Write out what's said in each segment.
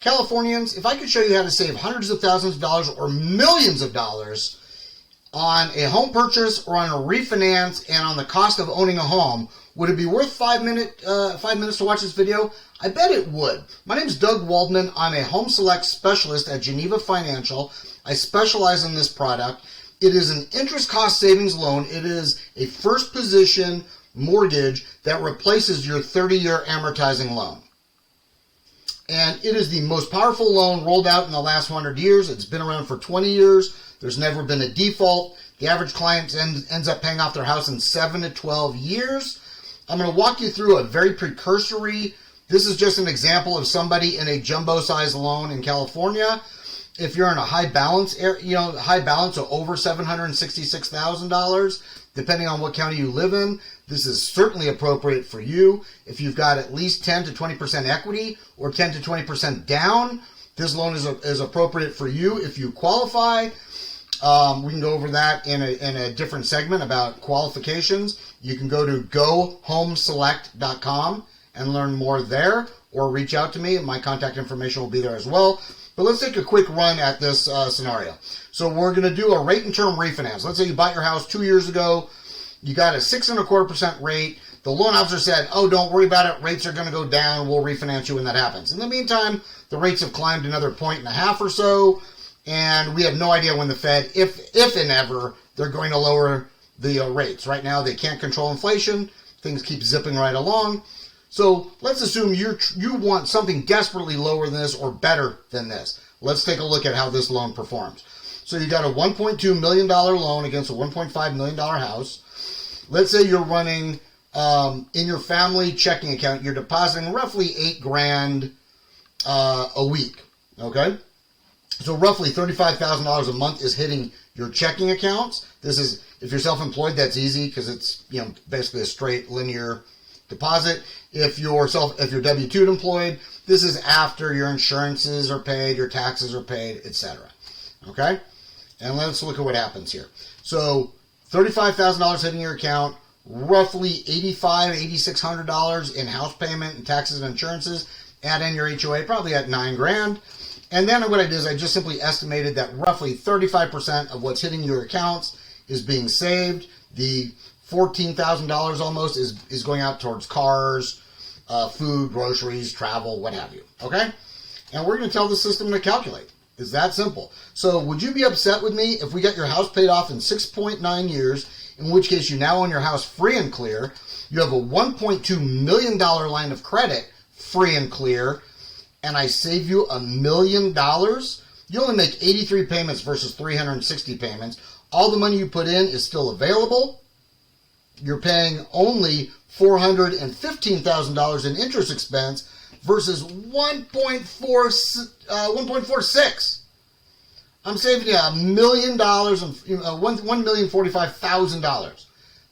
Californians, if I could show you how to save hundreds of thousands of dollars or millions of dollars on a home purchase or on a refinance and on the cost of owning a home, would it be worth 5 minutes to watch this video? I bet it would. My name is Doug Waldman. I'm a HomeSelect specialist at Geneva Financial. I specialize in this product. It is an interest cost savings loan. It is a first position mortgage that replaces your 30-year amortizing loan. And it is the most powerful loan rolled out in the last 100 years. It's been around for 20 years. There's never been a default. The average client ends up paying off their house in 7 to 12 years. I'm going to walk you through a very precursory. This is just an example of somebody in a jumbo-sized loan in California. If you're in a high balance, high balance of over $766,000, depending on what county you live in, this is certainly appropriate for you. If you've got at least 10 to 20% equity or 10 to 20% down, this loan is appropriate for you if you qualify. We can go over that in a different segment about qualifications. You can go to GoHomeSelect.com and learn more there, or reach out to me. My contact information will be there as well. But let's take a quick run at this scenario. So we're going to do a rate and term refinance. Let's say you bought your house 2 years ago. You got a 6.25% rate. The loan officer said, oh, don't worry about it. Rates are going to go down. We'll refinance you when that happens. In the meantime, the rates have climbed another 1.5 or so. And we have no idea when the Fed, if and ever, they're going to lower the rates. Right now, they can't control inflation. Things keep zipping right along. So let's assume you want something desperately lower than this or better than this. Let's take a look at how this loan performs. So you got a $1.2 million loan against a $1.5 million house. Let's say you're running in your family checking account, you're depositing roughly $8,000 a week. Okay? So roughly $35,000 a month is hitting your checking accounts. This is, if you're self-employed, that's easy because it's basically a straight linear deposit. If you're W-2 employed, this is after your insurances are paid, your taxes are paid, etc. Okay? And let's look at what happens here. So $35,000 hitting your account, roughly $8,600 in house payment and taxes and insurances. Add in your HOA, probably at $9,000. And then what I did is I just simply estimated that roughly 35% of what's hitting your accounts is being saved. The $14,000 almost is going out towards cars, food, groceries, travel, what have you. Okay? And we're going to tell the system to calculate. It's that simple. So would you be upset with me if we got your house paid off in 6.9 years, in which case you now own your house free and clear, you have a $1.2 million line of credit free and clear, and I save you $1 million? You only make 83 payments versus 360 payments. All the money you put in is still available. You're paying only $415,000 in interest expense versus 1.46. I'm saving you $1 million and $1,045,000.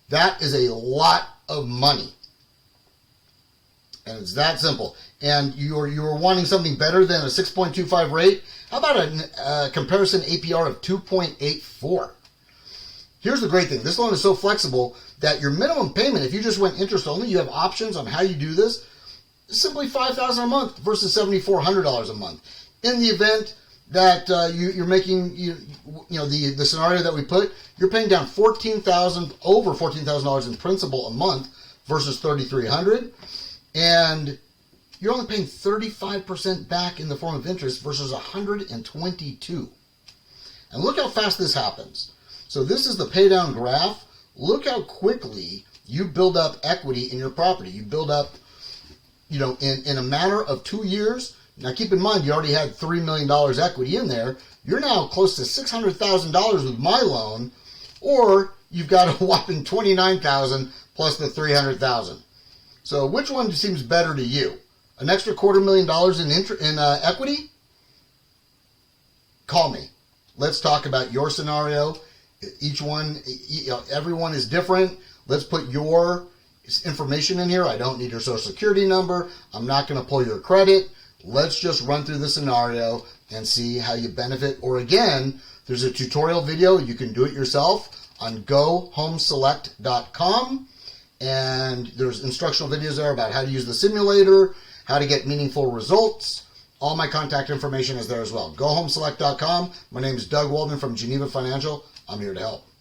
That is a lot of money, and it's that simple. And you're wanting something better than a 6.25 rate. How about a comparison APR of 2.84? Here's the great thing. This loan is so flexible that your minimum payment, if you just went interest only, you have options on how you do this. It's simply $5,000 a month versus $7,400 a month. In the event that you're making the scenario that we put, you're paying down over $14,000 in principal a month versus $3,300, and you're only paying 35% back in the form of interest versus $122. And look how fast this happens. So this is the pay down graph. Look how quickly you build up equity in your property. You build up, in a matter of 2 years. Now keep in mind, you already had $3 million equity in there. You're now close to $600,000 with my loan, or you've got a whopping $29,000 plus the $300,000. So which one seems better to you? An extra $250,000 in equity? Call me. Let's talk about your scenario. Everyone is different. Let's put your information in here. I don't need your social security number. I'm not going to pull your credit. Let's just run through the scenario and see how you benefit. Or again, there's a tutorial video. You can do it yourself on GoHomeSelect.com. And there's instructional videos there about how to use the simulator, how to get meaningful results, all my contact information is there as well. GoHomeSelect.com. My name is Doug Waldman from Geneva Financial. I'm here to help.